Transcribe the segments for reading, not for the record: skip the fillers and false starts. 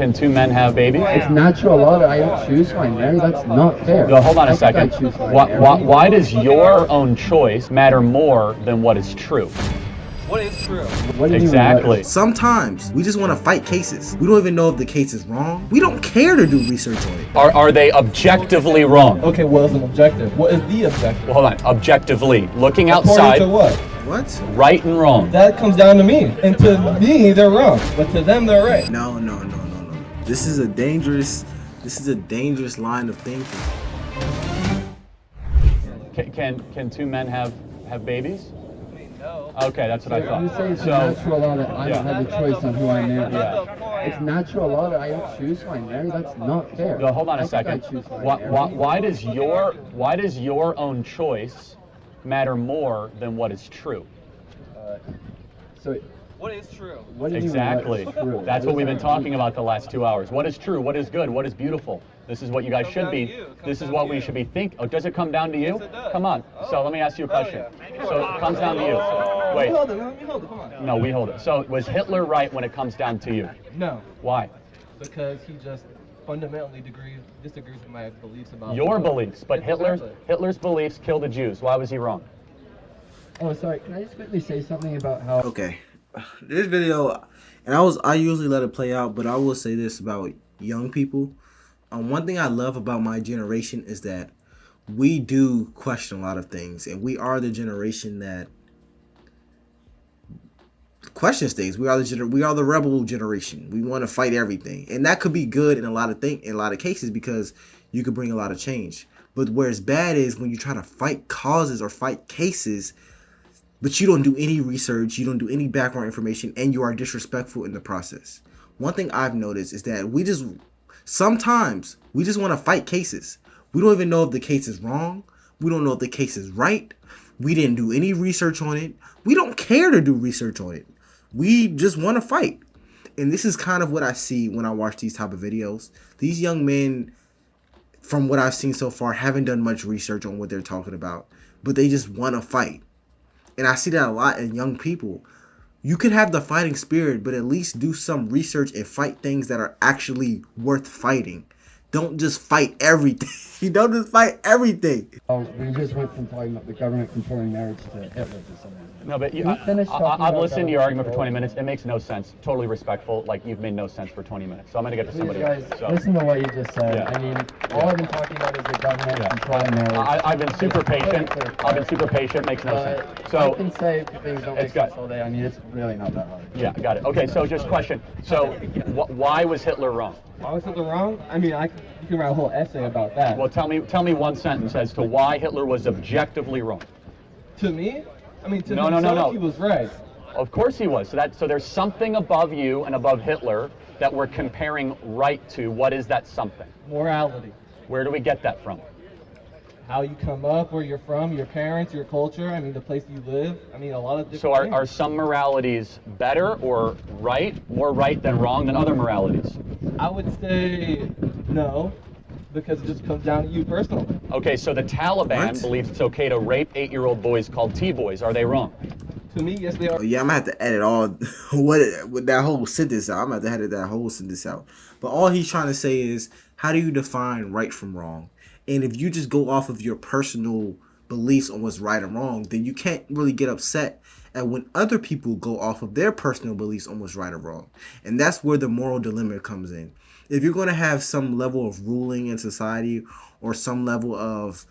Can two men have babies? It's natural law that I don't choose who I marry. That's not fair. No, hold on a second. Why does your own choice matter more than what is true? What is true? What do you Exactly. mean, Sometimes we just want to fight cases. We don't even know if the case is wrong. We don't care to do research on it. Are they objectively wrong? Okay, what is an objective? What is the objective? Well, hold on. Objectively, looking According outside, to what? What? right and wrong. That comes down to me. And to me, they're wrong. But to them, they're right. No. This is a dangerous line of thinking. Can two men have babies? No. Okay, that's what I You say thought. it's natural law that I don't have the choice on who I marry. Yeah. It's natural law that I don't choose who I marry. That's not fair. No, hold on a How could I second. choose who I marry? Why does your own choice matter more than what is true? So What is true? what do you mean Exactly. what's true? That's what we've been talking about the last 2 hours. What is true? What is good? What is beautiful? This is what you guys Comes should down be. to you. Comes This is down what to we you. should be thinking. Oh, does it come down to you? Yes, it does. Come on. So let me ask you a question. So it comes down to you. Let Wait. me hold it, come on. No, we hold it. So was Hitler right when it comes down to you? No, Why? because he just fundamentally disagrees with my beliefs about Your beliefs, but Exactly. Hitler's beliefs killed the Jews. Why was he wrong? Oh, sorry. Can I just quickly say something about how? Okay. This video, and I usually let it play out, but I will say this about young people. One thing I love about my generation is that we do question a lot of things, and we are the generation that questions things. We are the rebel generation. We want to fight everything, and that could be good in a lot of cases because you could bring a lot of change. But where it's bad is when you try to fight causes or fight cases, but you don't do any research, you don't do any background information, and you are disrespectful in the process. One thing I've noticed is that sometimes we just want to fight cases. We don't even know if the case is wrong. We don't know if the case is right. We didn't do any research on it. We don't care to do research on it. We just want to fight. And this is kind of what I see when I watch these type of videos. These young men, from what I've seen so far, haven't done much research on what they're talking about, but they just want to fight. And I see that a lot in young people. You could have the fighting spirit, but at least do some research and fight things that are actually worth fighting. Don't just fight everything. You don't just fight everything. Oh, we just went from talking about the government controlling marriage to Hitler for some reason. No, but Can we finish talking I've about listened to your argument for government 20 minutes. It makes no sense. Totally respectful. Like, you've made no sense for 20 minutes. So I'm going to get to Please, somebody guys, else. So, listen to what you just said. Yeah. I mean, all I've been talking about is the government controlling marriage. I've been super patient. I've been super patient. Makes no sense. So I can say things don't make it's good. sense all day. I mean, it's really not that hard. yeah, got it. Okay, so just question. So why was Hitler wrong? Why was something wrong? I mean, you can write a whole essay about that. Well, tell me one sentence as to why Hitler was objectively wrong. To me? I mean, to No, himself, he was right. Of course he was. So there's something above you and above Hitler that we're comparing right to. What is that something? Morality. Where do we get that from? How you come up, where you're from, your parents, your culture, I mean, the place you live. I mean, a lot of different So things. are some moralities better or right, more right than wrong than other moralities? I would say no, because it just comes down to you personally. Okay, so the Taliban What? believes it's okay to rape 8-year-old boys called T-boys. Are they wrong? To me, yes, they are. Oh, yeah, I'm gonna have to edit all with that whole sentence out. I'm gonna have to edit that whole sentence out. But all he's trying to say is, how do you define right from wrong? And if you just go off of your personal beliefs on what's right and wrong, then you can't really get upset at when other people go off of their personal beliefs on what's right or wrong. And that's where the moral dilemma comes in. If you're going to have some level of ruling in society or some level of,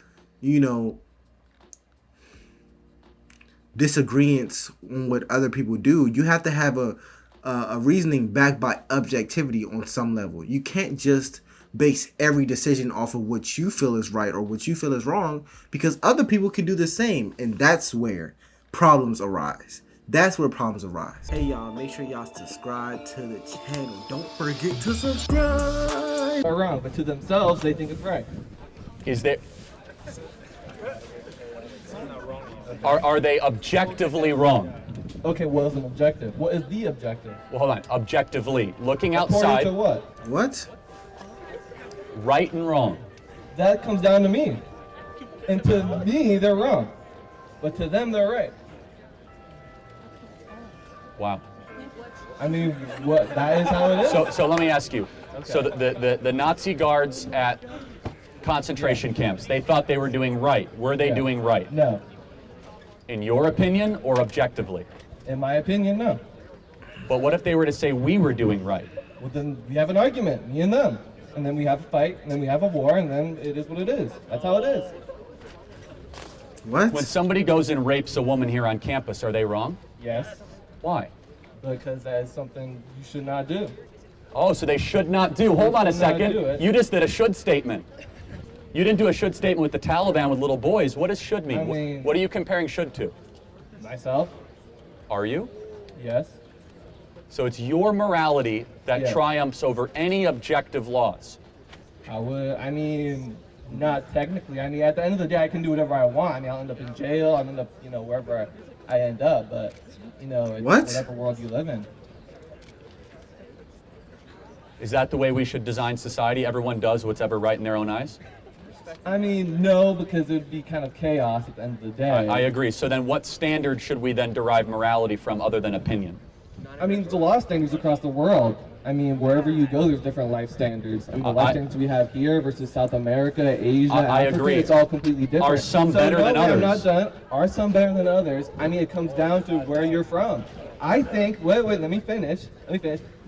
disagreements on what other people do, you have to have a reasoning backed by objectivity on some level. You can't just base every decision off of what you feel is right or what you feel is wrong, because other people can do the same, and that's where problems arise. That's where problems arise. Hey y'all, make sure y'all subscribe to the channel. Don't forget to subscribe. They're wrong, but to themselves, they think it's right. Is there... Are they objectively wrong? Okay, what is an objective? What is the objective? Well, hold on. Objectively, looking According outside, to what? What? right and wrong. That comes down to me. And to me, they're wrong. But to them, they're right. Wow. I mean, that is how it is. So let me ask you, So the Nazi guards at concentration camps, they thought they were doing right. Were they doing right? No. In your opinion or objectively? In my opinion, no. But what if they were to say we were doing right? Well, then we have an argument, me and them. And then we have a fight, and then we have a war, and then it is what it is. That's how it is. What? When somebody goes and rapes a woman here on campus, are they wrong? Yes, Why? because that is something you should not do. Oh, so they should not do. Hold on a should not second. do it. You just did a should statement. You didn't do a should statement with the Taliban with little boys. What does should mean? I mean- What are you comparing should to? Myself? Are you? Yes. So it's your morality that Yeah. triumphs over any objective laws. I mean, not technically. I mean, at the end of the day, I can do whatever I want. I mean, I'll end up in jail. I'll end up, wherever I end up. But, it's What? whatever world you live in. Is that the way we should design society? Everyone does what's ever right in their own eyes? I mean, no, because it would be kind of chaos at the end of the day. I agree. So then what standard should we then derive morality from other than opinion? I mean, there's a lot of standards across the world. I mean, wherever you go, there's different life standards. I mean, the life standards we have here versus South America, Asia, I Africa, agree. it's all completely different. Are some better than no, others? I'm not done. Are some better than others? I mean, it comes down to where you're from. I think, wait, let me finish.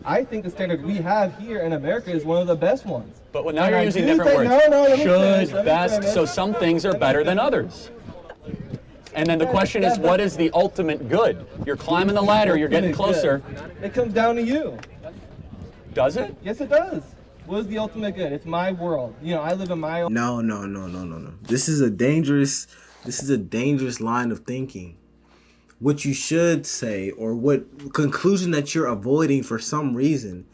I think the standard we have here in America is one of the best ones. But now And you're I using do different think- words. No, let me Should, finish. best. So some things are better than others. And then the question is, what is the ultimate good? You're climbing the ladder, you're getting closer. It comes down to you. Does it? Yes, it does. What is the ultimate good? It's my world. I live in my own. No. This is a dangerous line of thinking. What you should say, or what conclusion that you're avoiding for some reason,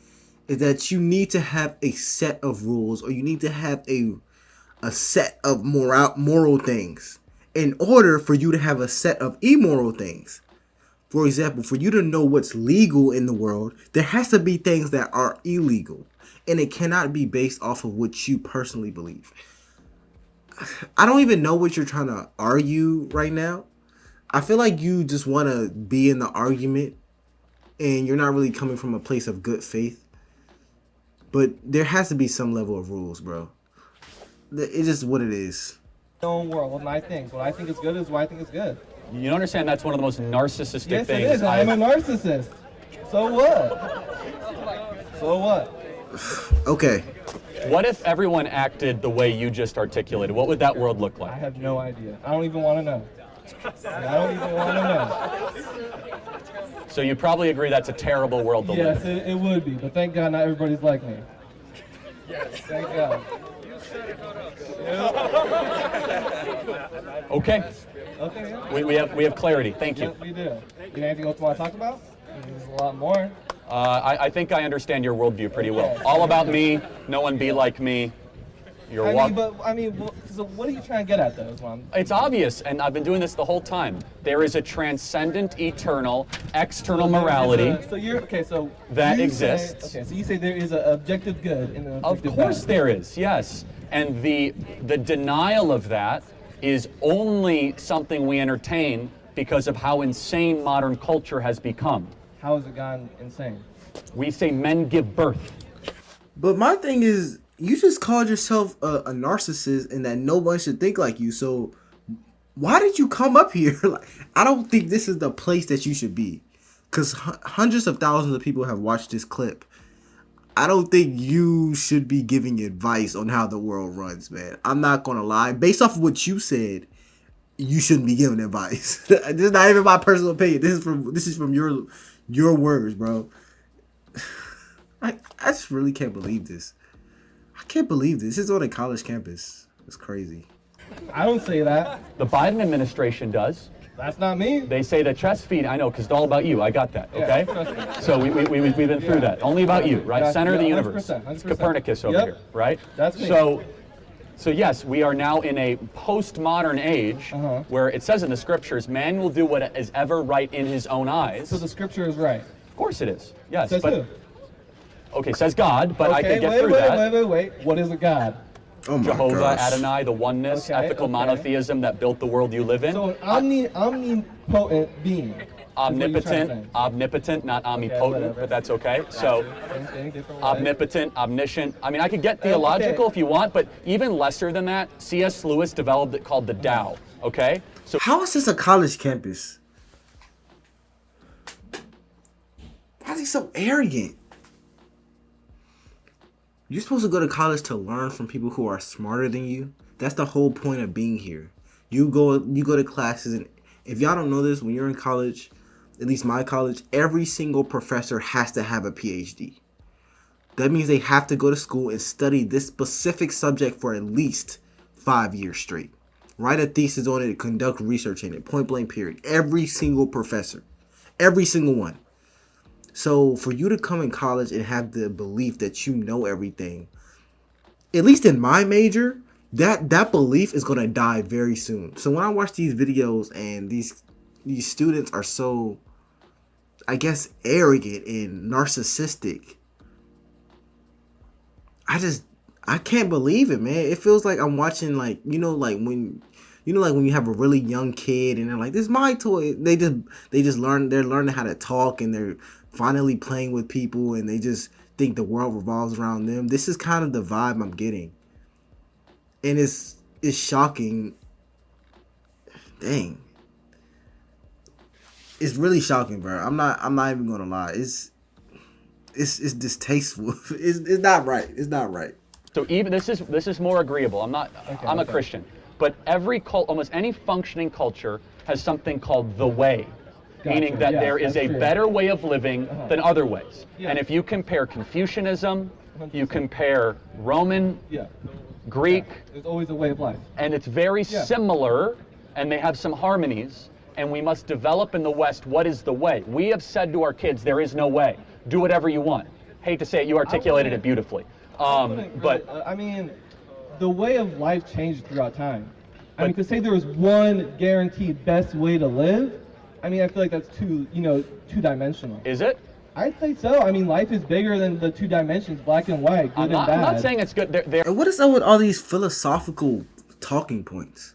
is that you need to have a set of rules, or you need to have a set of moral things in order for you to have a set of immoral things. For example, for you to know what's legal in the world, there has to be things that are illegal, and it cannot be based off of what you personally believe. I don't even know what you're trying to argue right now. I feel like you just want to be in the argument, and you're not really coming from a place of good faith. But there has to be some level of rules, bro. It's just what it is. Own world with my things. What I think is good is what I think is good. You don't understand that's one of the most narcissistic Yes, things. it is. I'm a narcissist. So what? So what? Okay. What if everyone acted the way you just articulated? What would that world look I like? have no idea. I don't even want to know. I don't even want to know. So you probably agree that's a terrible world to live Yes, in. it would be. But thank God not everybody's like me. Yes. Thank God. Okay, Okay. Yeah. we have clarity. Thank you. Yes, we do. You have anything else you want to talk about? There's a lot more. I think I understand your worldview pretty well. All about me, no one be like me. You're So what are you trying to get at, though, Mom? It's obvious, and I've been doing this the whole time. There is a transcendent, eternal, external morality. So you're okay. So that you exists. Say, okay, so you say there is an objective good and an Of objective course bad. there is, yes. And the denial of that is only something we entertain because of how insane modern culture has become. How has it gone insane? We say men give birth. But my thing is, you just called yourself a narcissist and that no one should think like you. So why did you come up here? Like, I don't think this is the place that you should be. Because hundreds of thousands of people have watched this clip. I don't think you should be giving advice on how the world runs, man. I'm not going to lie. Based off of what you said, you shouldn't be giving advice. This is not even my personal opinion. This is from your words, bro. I just really can't believe this. I can't believe this. This is on a college campus. It's crazy. I don't say that. The Biden administration does. That's not me. They say that chest feed, I know, because it's all about you. I got that, Yeah, okay? trust me. So we've been through that. Only about you, right? Yeah, Center of the yeah, universe. 100%, It's 100%. Copernicus over Yep. here, right? That's me. So yes, we are now in a postmodern age Uh-huh. where it says in the scriptures, man will do what is ever right in his own eyes. So the scripture is right. Of course it is. Yes, Says but who? okay, says God, but I Okay, can get wait, through wait, that. wait. What is a God? Oh my Jehovah, gosh. Adonai, the oneness, Okay, ethical okay. monotheism that built the world you live in. So an omnipotent being. omnipotent, not omnipotent, whatever. but that's okay. So, Same thing, different way. omnipotent, omniscient. I mean, I could get theological if you want, but even lesser than that, C.S. Lewis developed it called the Tao. Okay. So How is this a college campus? Why is he so arrogant? You're supposed to go to college to learn from people who are smarter than you. That's the whole point of being here. You go to classes, and if y'all don't know this, when you're in college, at least my college, every single professor has to have a PhD. That means they have to go to school and study this specific subject for at least 5 years straight. Write a thesis on it, conduct research in it, point blank period. Every single professor. Every single one. So for you to come in college and have the belief that you know everything, at least in my major, that belief is going to die very soon. So when I watch these videos and these students are so, I guess, arrogant and narcissistic, I can't believe it, man. It feels like I'm watching, like, when you have a really young kid and they're like, this is my toy. They're learning how to talk, and they're finally playing with people, and they just think the world revolves around them. This is kind of the vibe I'm getting. And it's shocking. Dang. It's really shocking, bro. I'm not even gonna lie. It's distasteful. It's not right. It's not right. So even this is more agreeable. I'm a Christian, but almost any functioning culture has something called the way, meaning that there is a better way of living than other ways. Yeah. And if you compare Confucianism, you compare Roman, Greek, there's always a way of life. and it's very similar, and they have some harmonies. And we must develop in the West what is the way. We have said to our kids, there is no way. Do whatever you want. Hate to say it, you articulated it beautifully. But I mean, the way of life changed throughout time. I mean, to say there was one guaranteed best way to live, I mean, I feel like that's two-dimensional. is it? I'd say so. I mean, life is bigger than the two dimensions, black and white, good and bad. I'm not saying it's good. And what is up with all these philosophical talking points?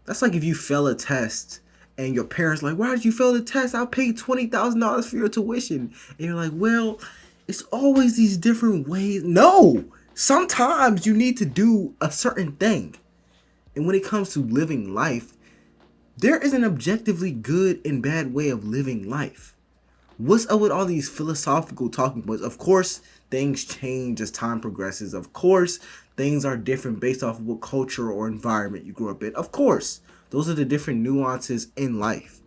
That's like if you fail a test and your parents like, why did you fail the test? I paid $20,000 for your tuition. And you're like, well, it's always these different ways. No, sometimes you need to do a certain thing. And when it comes to living life, there is an objectively good and bad way of living life. What's up with all these philosophical talking points? Of course, things change as time progresses. Of course, things are different based off of what culture or environment you grew up in. Of course, those are the different nuances in life.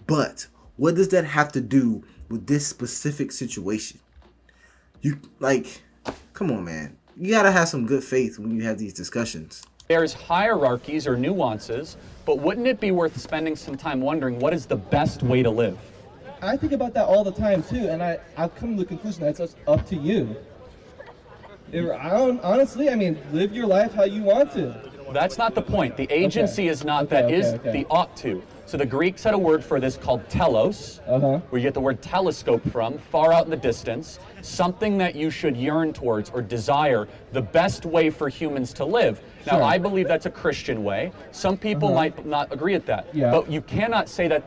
But what does that have to do with this specific situation? Come on, man. You gotta have some good faith when you have these discussions. There's hierarchies or nuances, but wouldn't it be worth spending some time wondering what is the best way to live? I think about that all the time too, and I've come to the conclusion that it's up to you. Honestly, I mean, live your life how you want to. That's not the point. The agency is not the ought to. So the Greeks had a word for this called telos, where you get the word telescope from, far out in the distance, something that you should yearn towards or desire, the best way for humans to live. Now, I believe that's a Christian way. Some people might not agree with that. Yeah. But you cannot say that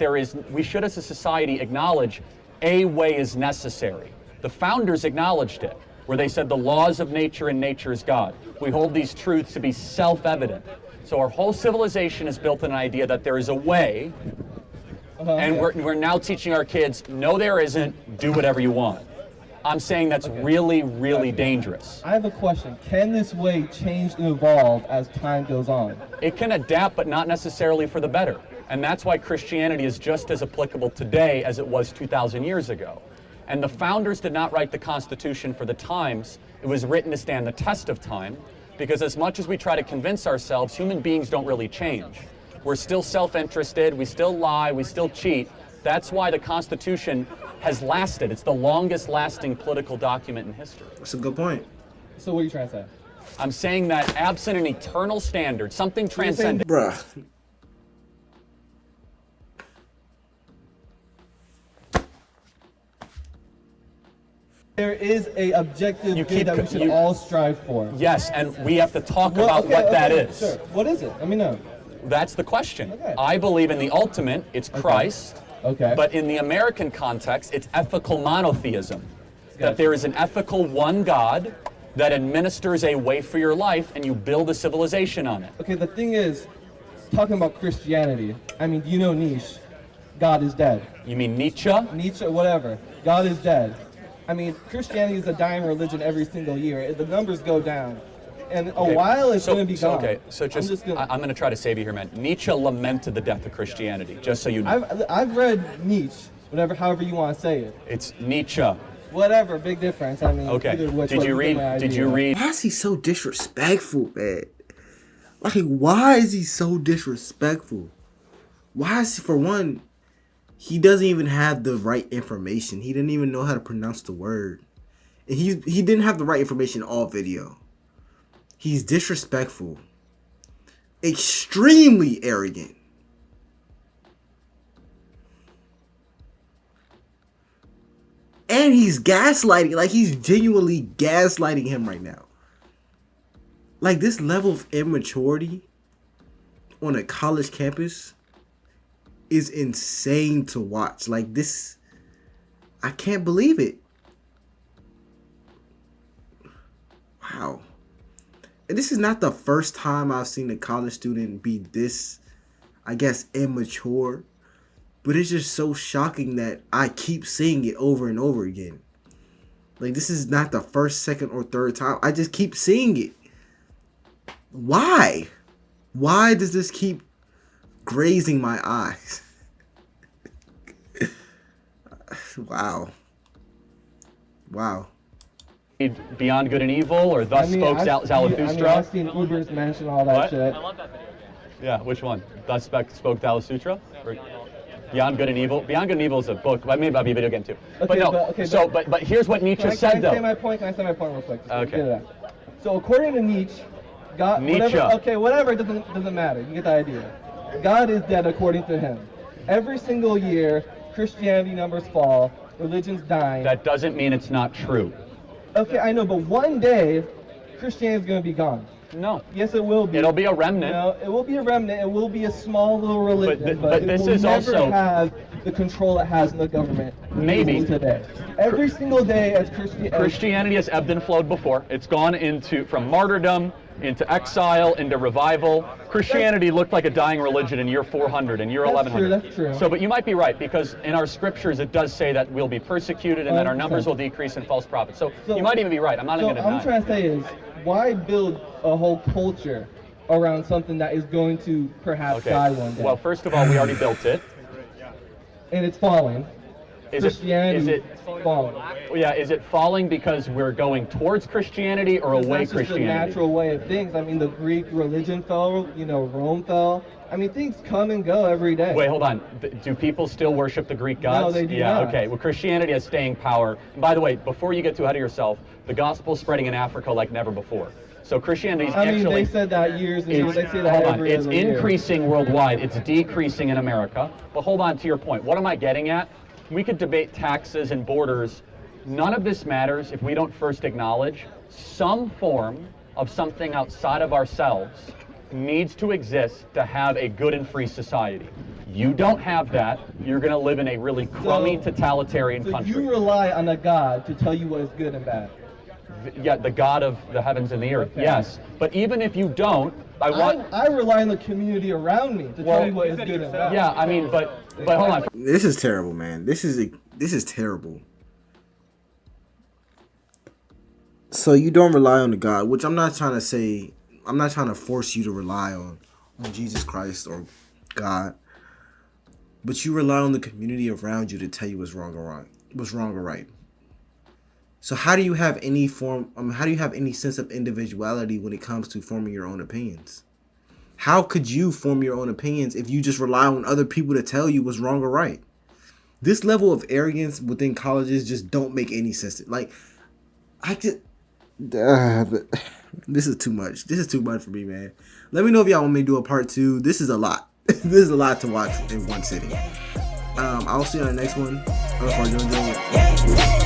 we should as a society acknowledge a way is necessary. The founders acknowledged it, where they said the laws of nature and nature is God. We hold these truths to be self-evident. So our whole civilization is built on an idea that there is a way, and we're now teaching our kids, no there isn't, do whatever you want. I'm saying that's really, really dangerous. I have a question. Can this way change and evolve as time goes on? It can adapt, but not necessarily for the better. And that's why Christianity is just as applicable today as it was 2,000 years ago. And the founders did not write the Constitution for the times. It was written to stand the test of time, because as much as we try to convince ourselves, human beings don't really change. We're still self-interested, we still lie, we still cheat. That's why the Constitution has lasted. It's the longest lasting political document in history. That's a good point. So what are you trying to say? I'm saying that absent an eternal standard, something transcendent. Bruh. There is a objective good that we should all strive for. Yes, and we have to talk about what that is. Sure. What is it? Let me know. That's the question. Okay. I believe in the ultimate, it's Christ. Okay. But in the American context, it's ethical monotheism. Gotcha. That there is an ethical one God that administers a way for your life, and you build a civilization on it. Okay, the thing is, talking about Christianity, I mean, you know Nietzsche, God is dead. You mean Nietzsche? Nietzsche, whatever, God is dead. I mean, Christianity is a dying religion every single year. The numbers go down. And a while it's going to be gone. Okay, so I'm going to try to save you here, man. Nietzsche lamented the death of Christianity, just so you know. I've read Nietzsche, however you want to say it. It's Nietzsche. Whatever, big difference. I mean, okay. Did you read? Why is he so disrespectful, man? Like, why is he so disrespectful? Why is he, for one, he doesn't even have the right information. He didn't even know how to pronounce the word. And he didn't have the right information all video. He's disrespectful. Extremely arrogant. And he's gaslighting. Like, he's genuinely gaslighting him right now. Like, this level of immaturity on a college campus is insane to watch. Like, this, I can't believe it. Wow. And this is not the first time I've seen a college student be this, I guess, immature. But it's just so shocking that I keep seeing it over and over again. Like, this is not the first, second, or third time. I just keep seeing it. Why? Why does this keep grazing my eyes? Wow. Wow. Beyond Good and Evil, or Thus Spoke Zarathustra. I've seen Uber's mention all that shit. I love that video. Yeah, which one? Thus Spoke Zarathustra? Or Beyond Good and Evil? Beyond Good and Evil is a book. Maybe that'll be a video game too. Okay, but here's what Nietzsche said, though. Can I say my point real quick? Okay. So according to Nietzsche, God, whatever, it doesn't matter. You get the idea. God is dead according to him. Every single year, Christianity numbers fall, religion's dying. That doesn't mean it's not true. Okay, I know, but one day, Christianity's going to be gone. No. Yes, it will be. It'll be a remnant. No, it will be a remnant. It will be a small little religion, but it this will is never also have the control it has in the government. Maybe today. Every single day, as Christianity has ebbed and flowed before. It's gone from martyrdom into exile, into revival. Christianity looked like a dying religion in year 400 and year 1100. That's true. So, but you might be right, because in our scriptures it does say that we'll be persecuted and that our numbers will decrease in false prophets. So you might even be right. I'm not going to deny. What I'm trying to say is, why build a whole culture around something that is going to perhaps die one day? Well, first of all, we already built it. And it's falling. Is it falling? Yeah, is it falling because we're going towards Christianity or away Christianity? That's just the natural way of things. I mean, the Greek religion fell, Rome fell. I mean, things come and go every day. Wait, hold on. Do people still worship the Greek gods? No, they do not. Yeah, okay. Well, Christianity has staying power. And by the way, before you get too ahead of yourself, the gospel's spreading in Africa like never before. So Christianity's they said that years ago. They say that every It's increasing worldwide. It's decreasing in America. But hold on to your point. What am I getting at? We could debate taxes and borders. None of this matters if we don't first acknowledge some form of something outside of ourselves needs to exist to have a good and free society. You don't have that. You're going to live in a really crummy, totalitarian country. So you rely on a God to tell you what is good and bad? Yeah, the God of the heavens and the earth, okay. Yes. But even if you don't, I rely on the community around me to tell me what is good and bad. Yeah, I mean, but hold on. This is terrible, man. This is terrible. So you don't rely on the God, which I'm not trying to say. I'm not trying to force you to rely on Jesus Christ or God, but you rely on the community around you to tell you what's wrong or right. So how do you have any sense of individuality when it comes to forming your own opinions? How could you form your own opinions if you just rely on other people to tell you what's wrong or right? This level of arrogance within colleges just don't make any sense. This is too much. This is too much for me, man. Let me know if y'all want me to do a part 2. This is a lot. This is a lot to watch in one sitting. I'll see you on the next one. I'm Jojo.